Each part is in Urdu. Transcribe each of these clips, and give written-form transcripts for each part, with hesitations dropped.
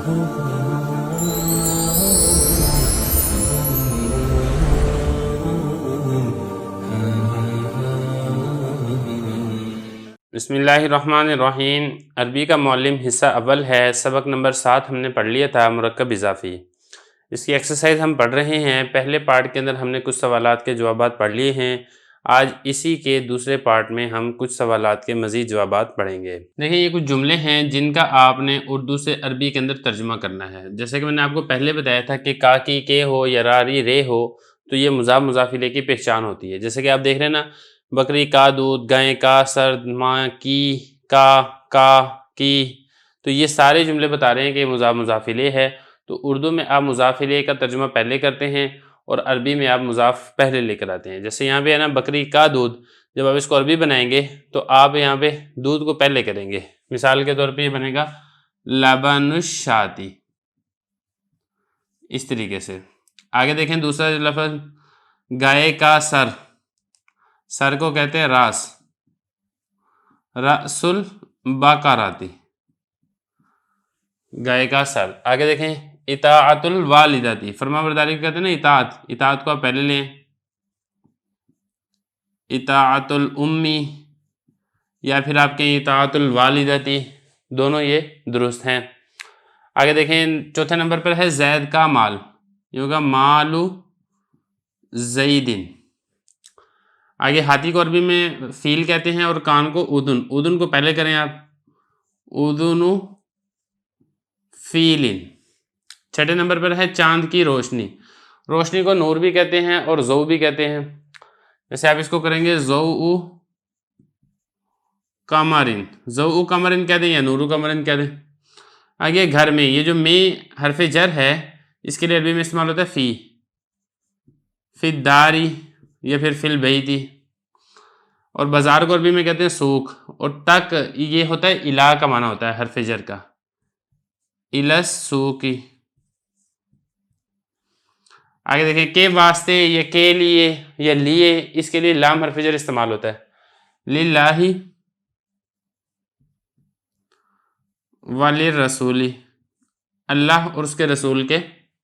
بسم اللہ الرحمن الرحیم۔ عربی کا معلم حصہ اول ہے، سبق نمبر 7 ہم نے پڑھ لیا تھا، مرکب اضافی۔ اس کی ایکسرسائز ہم پڑھ رہے ہیں۔ پہلے پارٹ کے اندر ہم نے کچھ سوالات کے جوابات پڑھ لیے ہیں۔ آج اسی کے دوسرے پارٹ میں ہم کچھ سوالات کے مزید جوابات پڑھیں گے۔ دیکھیں، یہ کچھ جملے ہیں جن کا آپ نے اردو سے عربی کے اندر ترجمہ کرنا ہے۔ جیسے کہ میں نے آپ کو پہلے بتایا تھا کہ کا کی کے ہو یا راری رے ہو تو یہ مضاف مضاف الیہ کی پہچان ہوتی ہے۔ جیسے کہ آپ دیکھ رہے ہیں نا، بکری کا دودھ، گائے کا سر، ماں کی، کا کی، تو یہ سارے جملے بتا رہے ہیں کہ مضاف مضاف الیہ ہے۔ تو اردو میں آپ مضاف الیہ کا ترجمہ پہلے کرتے ہیں اور عربی میں آپ مضاف پہلے لے کر آتے ہیں۔ جیسے یہاں پہ ہے نا، بکری کا دودھ، جب آپ اس کو عربی بنائیں گے تو آپ یہاں پہ دودھ کو پہلے کریں گے۔ مثال کے طور پہ یہ بنے گا لبن الشاتی، اس طریقے سے۔ آگے دیکھیں دوسرا لفظ، گائے کا سر، سر کو کہتے ہیں راس، رأس البقراتی، گائے کا سر۔ آگے دیکھیں اطاعت الوالدتی، فرما برداری کو کہتے ہیں نا اطاعت، اطاعت کو آپ پہلے لیں۔ اطاعت الامی، یا پھر آپ کہیں اطاعت الوالدتی، دونوں یہ درست ہیں۔ آگے دیکھیں چوتھے نمبر پر ہے زید کا مال، یہ ہوگا مالو زیدن۔ آگے ہاتھی کو عربی میں فیل کہتے ہیں اور کان کو اذن، اذن کو پہلے کریں آپ، اذن فیلن۔ چھٹے نمبر پر ہے چاند کی روشنی، روشنی کو نور بھی کہتے ہیں اور ضوء بھی کہتے ہیں۔ جیسے آپ اس کو کریں گے ضوء قمرن، ضوء قمرن کہہ دیں یا نور قمرن کہہ دیں۔ آگے گھر میں، یہ جو میں حرف جر ہے اس کے لیے عربی میں استعمال ہوتا ہے فی الداری یا پھر فی البیتی، اور بازار کو عربی میں کہتے ہیں سوق، اور تک یہ ہوتا ہے الا کا معنی ہوتا ہے حرف جر کا، الس سوقی۔ آگے دیکھیں کے واسطے یا کے لیے یا لیے، اس کے لیے لام حرف جر استعمال ہوتا ہے، للہ وللرسول، اللہ اور اس کے رسول کے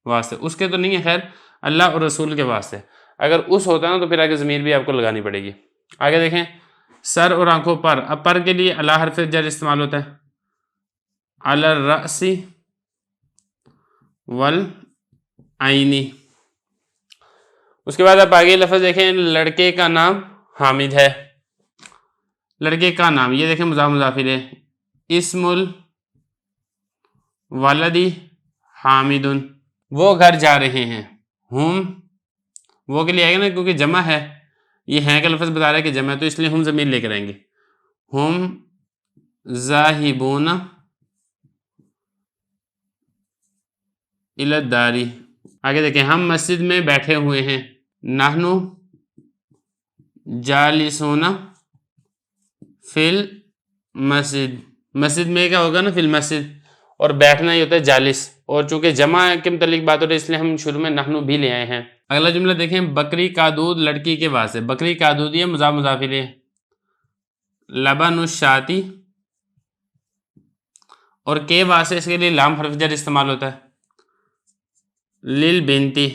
واسطے، اس کے تو نہیں ہے خیر، اللہ اور رسول کے واسطے۔ اگر اس ہوتا نا تو پھر آگے ضمیر بھی آپ کو لگانی پڑے گی۔ آگے دیکھیں سر اور آنکھوں پر، اب پر کے لیے اللہ حرف جر استعمال ہوتا ہے، علی الرأس والعین۔ اس کے بعد آپ آگے لفظ دیکھیں، لڑکے کا نام حامد ہے، لڑکے کا نام، یہ دیکھیں مضاف مضاف الیہ، اسم الولدی حامد، وہ گھر جا رہے ہیں، ہم وہ کے لیے آئے گا نا کیونکہ جمع ہے، یہ ہیں کا لفظ بتا رہا ہے کہ جمع ہے تو اس لیے ہم ضمیر لے کر آئیں گے، ہم ذاہبون الی الدار۔ آگے دیکھیں ہم مسجد میں بیٹھے ہوئے ہیں، نحن جالسون فی المسجد، مسجد میں کیا ہوگا نا فی المسجد، اور بیٹھنا یہ ہوتا ہے جالس، اور چونکہ جمع کے متعلق بات ہو رہی ہے اس لیے ہم شروع میں نحن بھی لے آئے ہیں۔ اگلا جملہ دیکھیں، بکری کا دودھ لڑکی کے واسطے، بکری کا دودھ یہ مضاف مضاف الیہ، لبن الشاتی، اور کے واسطے اس کے لیے لام حرف جر استعمال ہوتا ہے، للبنتی،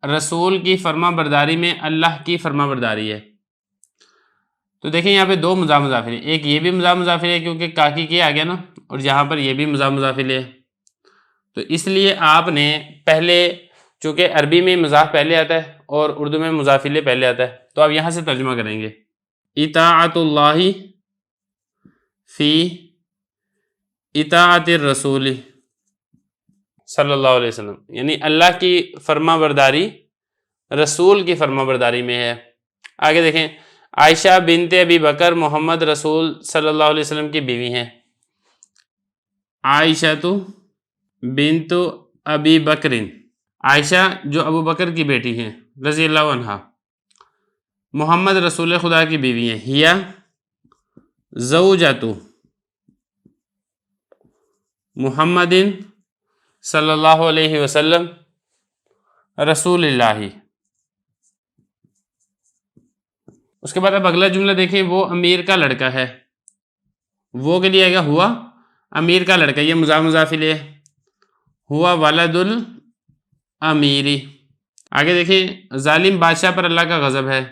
رسول کی فرما برداری میں اللہ کی فرما برداری ہے۔ تو دیکھیں یہاں پہ دو مضاف مضاف الیہ، ایک یہ بھی مضاف مضاف الیہ کیونکہ کاکی کے آ گیا نا، اور یہاں پر یہ بھی مضاف مضاف الیہ، تو اس لیے آپ نے پہلے، چونکہ عربی میں مضاف پہلے آتا ہے اور اردو میں مضاف الیہ پہلے آتا ہے، تو آپ یہاں سے ترجمہ کریں گے، اطاعت اللہ فی اطاعت الرسول صلی اللہ علیہ وسلم، یعنی اللہ کی فرما برداری رسول کی فرما برداری میں ہے۔ آگے دیکھیں عائشہ بنت ابی بکر محمد رسول صلی اللہ علیہ وسلم کی بیوی ہیں، عائشہ تو بنت ابی بکر، عائشہ جو ابو بکر کی بیٹی ہیں رضی اللہ عنہ، محمد رسول خدا کی بیوی ہیں، ہیا زوجۃ محمد صلی اللہ علیہ وسلم رسول اللہ۔ اس کے بعد اب اگلا جملہ دیکھیں، وہ امیر کا لڑکا ہے، وہ کے لیے آئے گا ہوا امیر کا لڑکا، یہ مضاف مضاف الیہ، ہوا ولد الامیری۔ آگے دیکھیں ظالم بادشاہ پر اللہ کا غضب ہے،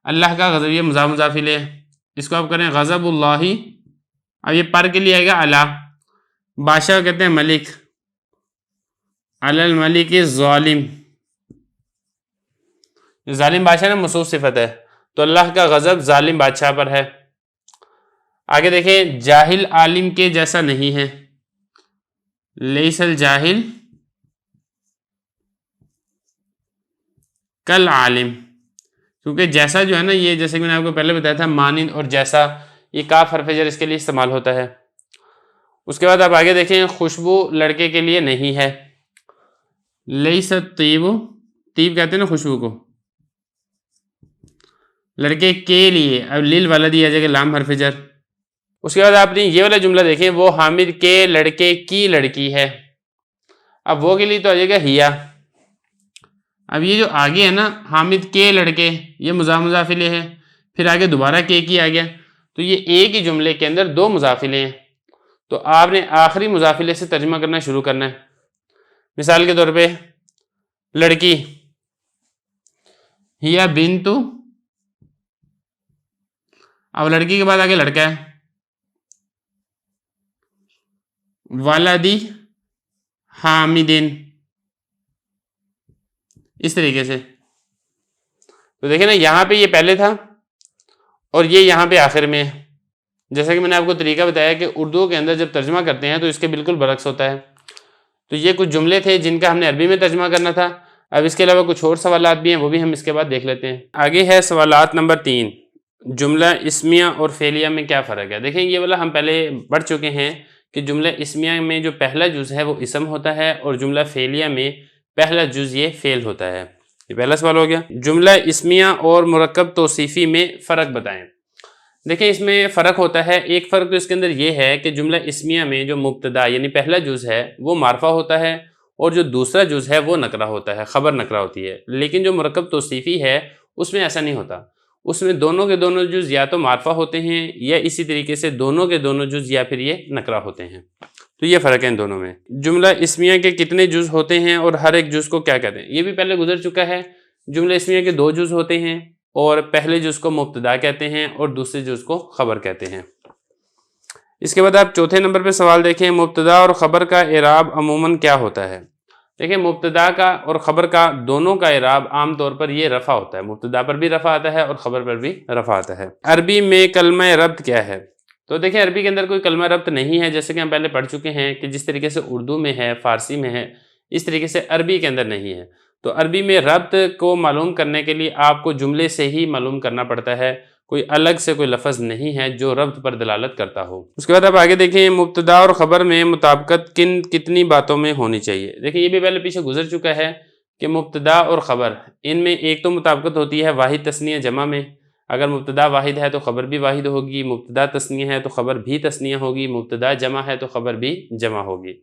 اللہ کا غضب یہ مضاف مضاف الیہ، اس کو آپ کریں غضب اللہ، اب یہ پر کے لیے آئے گا علی، بادشاہ کہتے ہیں ملک، علی الملک ظالم، ظالم بادشاہ نے موصوف صفت ہے تو اللہ کا غضب ظالم بادشاہ پر ہے۔ آگے دیکھیں جاہل عالم کے جیسا نہیں ہے، لیس الجاہل کل عالم، کیونکہ جیسا جو ہے نا یہ جیسے کہ میں نے آپ کو پہلے بتایا تھا مانند اور جیسا، یہ کاف حرف جر اس کے لیے استعمال ہوتا ہے۔ اس کے بعد آپ آگے دیکھیں خوشبو لڑکے کے لیے نہیں ہے، لیس الطیب، طیب کہتے ہیں نا خوشبو کو، لڑکے کے لیے، اب لیل والا دیا جائے گا لام حرف جر۔ اس کے بعد آپ نے یہ والا جملہ دیکھیں وہ حامد کے لڑکے کی لڑکی ہے، اب وہ کے لیے تو آ جائے گا ہیا، اب یہ جو آگے ہے نا حامد کے لڑکے یہ مضاف مضاف الیہ ہے، پھر آگے دوبارہ کے کی آ گیا، تو یہ ایک ہی جملے کے اندر دو مضاف الیہ ہیں، تو آپ نے آخری مضاف الیہ سے ترجمہ کرنا شروع کرنا ہے۔ مثال کے طور پہ لڑکی ہیا بنت، اب لڑکی کے بعد آگے لڑکا ہے، ولدی حامدین، اس طریقے سے۔ تو دیکھیں نا یہاں پہ یہ پہلے تھا اور یہ یہاں پہ آخر میں ہے، جیسا کہ میں نے آپ کو طریقہ بتایا کہ اردو کے اندر جب ترجمہ کرتے ہیں تو اس کے بالکل برعکس ہوتا ہے۔ تو یہ کچھ جملے تھے جن کا ہم نے عربی میں ترجمہ کرنا تھا، اب اس کے علاوہ کچھ اور سوالات بھی ہیں وہ بھی ہم اس کے بعد دیکھ لیتے ہیں۔ آگے ہے سوالات نمبر 3، جملہ اسمیہ اور فعلیہ میں کیا فرق ہے؟ دیکھیں یہ والا ہم پہلے پڑھ چکے ہیں کہ جملہ اسمیہ میں جو پہلا جز ہے وہ اسم ہوتا ہے اور جملہ فعلیہ میں پہلا جز یہ فعل ہوتا ہے۔ یہ پہلا سوال ہو گیا۔ جملہ اسمیہ اور مرکب توصیفی میں فرق بتائیں۔ دیکھیں اس میں فرق ہوتا ہے، ایک فرق تو اس کے اندر یہ ہے کہ جملہ اسمیہ میں جو مبتدا یعنی پہلا جز ہے وہ معرفہ ہوتا ہے اور جو دوسرا جز ہے وہ نکرہ ہوتا ہے، خبر نکرہ ہوتی ہے، لیکن جو مرکب توصیفی ہے اس میں ایسا نہیں ہوتا، اس میں دونوں کے دونوں جز یا تو معرفہ ہوتے ہیں یا اسی طریقے سے دونوں کے دونوں جز یا پھر یہ نکرہ ہوتے ہیں، تو یہ فرق ہے ان دونوں میں۔ جملہ اسمیہ کے کتنے جز ہوتے ہیں اور ہر ایک جز کو کیا کہتے ہیں؟ یہ بھی پہلے گزر چکا ہے۔ جملہ اسمیہ کے 2 جز ہوتے ہیں اور پہلے جز کو مبتدا کہتے ہیں اور دوسرے جز کو خبر کہتے ہیں۔ اس کے بعد آپ چوتھے نمبر پہ سوال دیکھیں، مبتدا اور خبر کا اعراب عموماً کیا ہوتا ہے؟ دیکھیں مبتدا کا اور خبر کا دونوں کا اعراب عام طور پر یہ رفع ہوتا ہے، مبتدا پر بھی رفع آتا ہے اور خبر پر بھی رفع آتا ہے۔ عربی میں کلمہ ربط کیا ہے؟ تو دیکھیں عربی کے اندر کوئی کلمہ ربط نہیں ہے، جیسے کہ ہم پہلے پڑھ چکے ہیں کہ جس طریقے سے اردو میں ہے، فارسی میں ہے، اس طریقے سے عربی کے اندر نہیں ہے۔ تو عربی میں ربط کو معلوم کرنے کے لیے آپ کو جملے سے ہی معلوم کرنا پڑتا ہے، کوئی الگ سے کوئی لفظ نہیں ہے جو ربط پر دلالت کرتا ہو۔ اس کے بعد آپ آگے دیکھیں مبتدا اور خبر میں مطابقت کتنی باتوں میں ہونی چاہیے؟ دیکھیں یہ بھی پہلے پیچھے گزر چکا ہے کہ مبتدا اور خبر ان میں ایک تو مطابقت ہوتی ہے واحد تثنیہ جمع میں، اگر مبتدا واحد ہے تو خبر بھی واحد ہوگی، مبتدا تثنیہ ہے تو خبر بھی تثنیہ ہوگی، مبتدا جمع ہے تو خبر بھی جمع ہوگی۔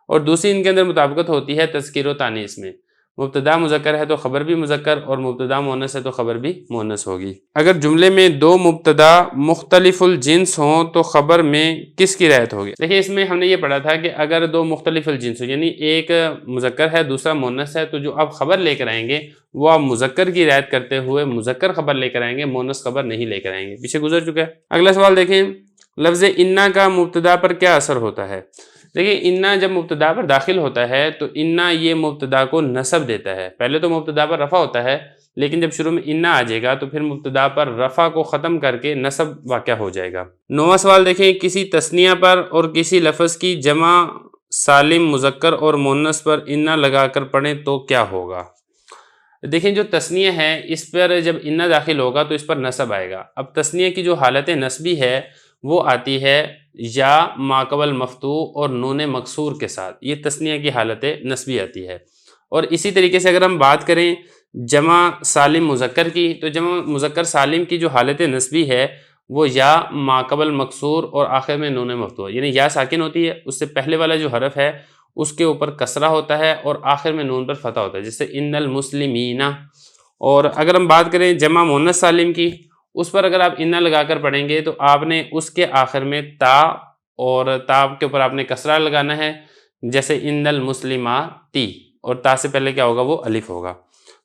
اور دوسری ان کے اندر مطابقت ہوتی ہے تذکیر و تانیث میں، مبتدا مذکر ہے تو خبر بھی مذکر اور مبتدا مؤنث ہے تو خبر بھی مؤنث ہوگی۔ اگر جملے میں 2 مبتدا مختلف الجنس ہوں تو خبر میں کس کی رعایت ہوگی؟ دیکھیں اس میں ہم نے یہ پڑھا تھا کہ اگر 2 مختلف الجنس ہو یعنی ایک مذکر ہے دوسرا مؤنث ہے تو جو آپ خبر لے کر آئیں گے وہ آپ مذکر کی رعایت کرتے ہوئے مذکر خبر لے کر آئیں گے، مؤنث خبر نہیں لے کر آئیں گے، پیچھے گزر چکا ہے۔ اگلا سوال دیکھیں، لفظ انا کا مبتدا پر کیا اثر ہوتا ہے؟ دیکھیں انا جب مبتدا پر داخل ہوتا ہے تو انا یہ مبتدا کو نصب دیتا ہے، پہلے تو مبتدا پر رفع ہوتا ہے لیکن جب شروع میں انا آ جائے گا تو پھر مبتدا پر رفع کو ختم کر کے نصب واقع ہو جائے گا۔ 9واں سوال دیکھیں، کسی تثنیہ پر اور کسی لفظ کی جمع سالم مذکر اور مؤنث پر انا لگا کر پڑھیں تو کیا ہوگا؟ دیکھیں جو تثنیہ ہے اس پر جب انا داخل ہوگا تو اس پر نصب آئے گا۔ اب تثنیہ کی جو حالت نصبی ہے وہ آتی ہے یا ما قبل مفتوح اور نون مکسور کے ساتھ، یہ تثنیہ کی حالت نصبی آتی ہے۔ اور اسی طریقے سے اگر ہم بات کریں جمع سالم مذکر کی تو جمع مذکر سالم کی جو حالت نصبی ہے وہ یا ما قبل مکسور اور آخر میں نون مفتوح، یعنی یا ساکن ہوتی ہے، اس سے پہلے والا جو حرف ہے اس کے اوپر کسرہ ہوتا ہے اور آخر میں نون پر فتح ہوتا ہے، جیسے ان المسلمین۔ اور اگر ہم بات کریں جمع مؤنث سالم کی، اس پر اگر آپ انا لگا کر پڑھیں گے تو آپ نے اس کے آخر میں تا اور تا کے اوپر آپ نے کسرہ لگانا ہے، جیسے ان المسلماتی، اور تا سے پہلے کیا ہوگا؟ وہ الف ہوگا.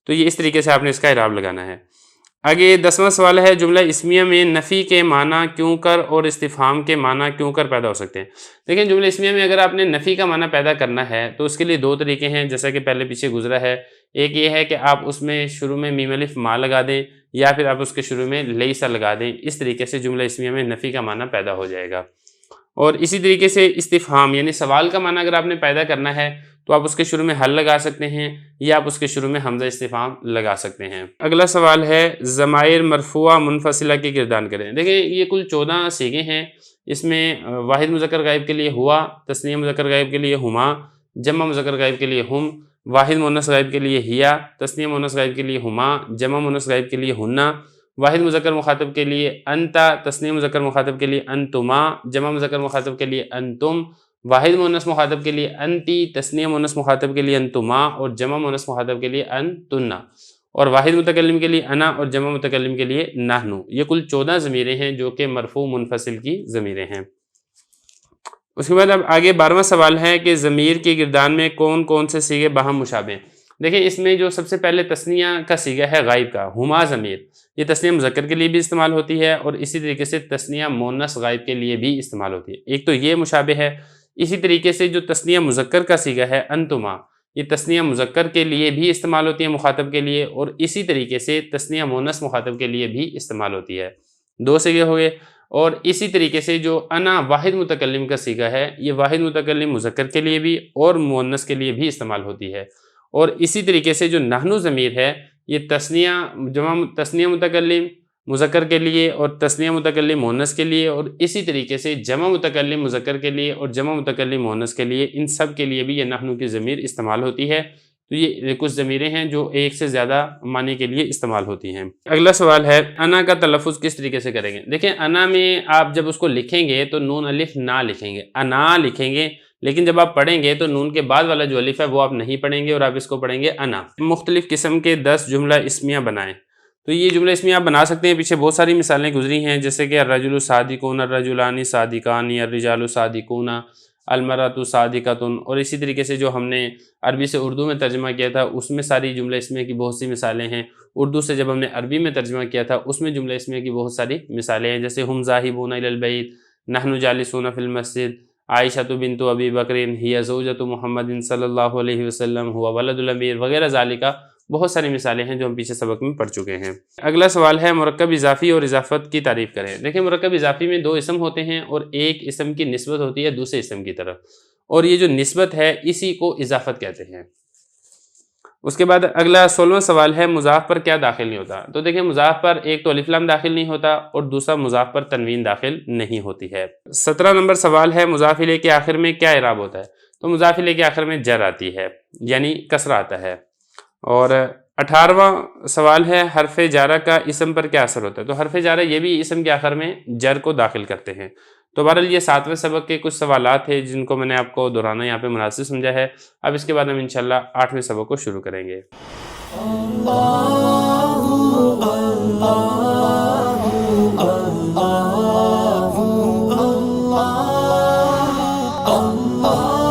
تو یہ اس طریقے سے آپ نے اس کا اعراب لگانا ہے. آگے 10واں سوال ہے، جملہ اسمیہ میں نفی کے معنی کیوں کر اور استفہام کے معنی کیوں کر پیدا ہو سکتے ہیں؟ دیکھیں جملہ اسمیہ میں اگر آپ نے نفی کا معنی پیدا کرنا ہے تو اس کے لیے دو طریقے ہیں، جیسا کہ پہلے پیچھے گزرا ہے. ایک یہ ہے کہ آپ اس میں شروع میں میم الف ما لگا دیں، یا پھر آپ اس کے شروع میں لیسا لگا دیں. اس طریقے سے جملہ اسمیہ میں نفی کا معنی پیدا ہو جائے گا. اور اسی طریقے سے استفہام یعنی سوال کا معنی اگر آپ نے پیدا کرنا ہے تو آپ اس کے شروع میں حل لگا سکتے ہیں، یا آپ اس کے شروع میں حمزہ استفہام لگا سکتے ہیں. اگلا سوال ہے، ضمائر مرفوعہ منفصلہ کی گردان کریں. دیکھیں یہ کل 14 صیغے ہیں. اس میں واحد مذکر غائب کے لیے ہوا، تثنیہ مذکر غائب کے لیے ہما، جمع مذکر غائب کے لیے ہم، واحد مؤنث غائب کے لیے ہیا، تثنیہ مؤنث غائب کے لیے ہما، جمع مؤنث غائب کے لیے ہنہ، واحد مذکر مخاطب کے لیے انتا، تثنیہ مذکر مخاطب کے لیے انتما، جمع مذکر مخاطب کے لیے انتم، واحد مؤنث مخاطب کے لیے انتی، تثنیہ مؤنث مخاطب کے لیے انتما، اور جمع مؤنث مخاطب کے لیے انتنا، اور واحد متکلم کے لیے انا، اور جمع متکلم کے لیے نحنو. یہ کل 14 ضمیریں ہیں جو کہ مرفوع منفصل کی ضمیریں ہیں. اس کے بعد اب آگے 12واں سوال ہے کہ ضمیر کی گردان میں کون کون سے صیغے باہم مشابہ ہیں. دیکھیں اس میں جو سب سے پہلے تثنیہ کا صیغہ ہے غائب کا، ہما ضمیر، یہ تثنیہ مذکر کے لیے بھی استعمال ہوتی ہے، اور اسی طریقے سے تثنیہ مؤنث غائب کے لیے بھی استعمال ہوتی ہے. ایک تو یہ مشابہ ہے. اسی طریقے سے جو تثنیہ مذکر کا صیغہ ہے انتما، یہ تثنیہ مذکر کے لیے بھی استعمال ہوتی ہے مخاطب کے لیے، اور اسی طریقے سے تثنیہ مؤنث مخاطب کے لیے بھی استعمال ہوتی ہے. دو صیغے ہو گئے. اور اسی طریقے سے جو انا واحد متکلم کا صیغہ ہے، یہ واحد متکلم مذکر کے لیے بھی اور مؤنث کے لیے بھی استعمال ہوتی ہے. اور اسی طریقے سے جو نحنو ضمیر ہے، یہ تثنیہ متکلم مذکر کے لیے اور تثنیہ متکلم مؤنث کے لیے، اور اسی طریقے سے جمع متکلم مذکر کے لیے اور جمع متکلم مؤنث کے لیے، ان سب کے لیے بھی یہ نحنو کی ضمیر استعمال ہوتی ہے. تو یہ کچھ ضمیریں ہیں جو ایک سے زیادہ معنی کے لیے استعمال ہوتی ہیں. اگلا سوال ہے، انا کا تلفظ کس طریقے سے کریں گے؟ دیکھیں انا میں آپ جب اس کو لکھیں گے تو نون الف نہ لکھیں گے، انا لکھیں گے، لیکن جب آپ پڑھیں گے تو نون کے بعد والا جو الف ہے وہ آپ نہیں پڑھیں گے، اور آپ اس کو پڑھیں گے انا. مختلف قسم کے 10 جملہ اسمیہ بنائیں. تو یہ جملہ اسمیہ آپ بنا سکتے ہیں. پیچھے بہت ساری مثالیں گزری ہیں، جیسے کہ الرجل صادقون، الرجلان صادقان، الرجال صادقون، المرأۃ صادقۃ. اور اسی طریقے سے جو ہم نے عربی سے اردو میں ترجمہ کیا تھا اس میں ساری جملہ اسمیہ کی بہت سی مثالیں ہیں. اردو سے جب ہم نے عربی میں ترجمہ کیا تھا اس میں جملہ اسمیہ کی بہت ساری مثالیں ہیں، جیسے ہم ذاہبون الی البیت، نحن جالسون فی المسجد، عائشہ بنت ابی بکر ہی زوجۃ محمد صلی اللہ علیہ وسلم ہوا ولد الامیر، وغیرہ ذالکہ. بہت ساری مثالیں ہیں جو ہم پیچھے سبق میں پڑھ چکے ہیں. اگلا سوال ہے، مرکب اضافی اور اضافت کی تعریف کریں. دیکھیں مرکب اضافی میں 2 اسم ہوتے ہیں اور ایک اسم کی نسبت ہوتی ہے دوسرے اسم کی طرف، اور یہ جو نسبت ہے اسی کو اضافت کہتے ہیں. اس کے بعد اگلا 16واں سوال ہے، مضاف پر کیا داخل نہیں ہوتا. تو دیکھیں مضاف پر ایک تو الف لام داخل نہیں ہوتا، اور دوسرا مضاف پر تنوین داخل نہیں ہوتی ہے. 17 نمبر سوال ہے، مضاف الیہ کے آخر میں کیا اعراب ہوتا ہے. تو مضاف الیہ کے آخر میں جر آتی ہے، یعنی کسرہ آتا ہے. اور 18واں سوال ہے، حرف جارہ کا اسم پر کیا اثر ہوتا ہے. تو حرف جارہ یہ بھی اسم کے آخر میں جر کو داخل کرتے ہیں. تو بہرحال یہ 7ویں سبق کے کچھ سوالات ہیں جن کو میں نے آپ کو دہرانا یہاں پہ مناسب سمجھا ہے. اب اس کے بعد ہم انشاءاللہ 8ویں سبق کو شروع کریں گے. اللہ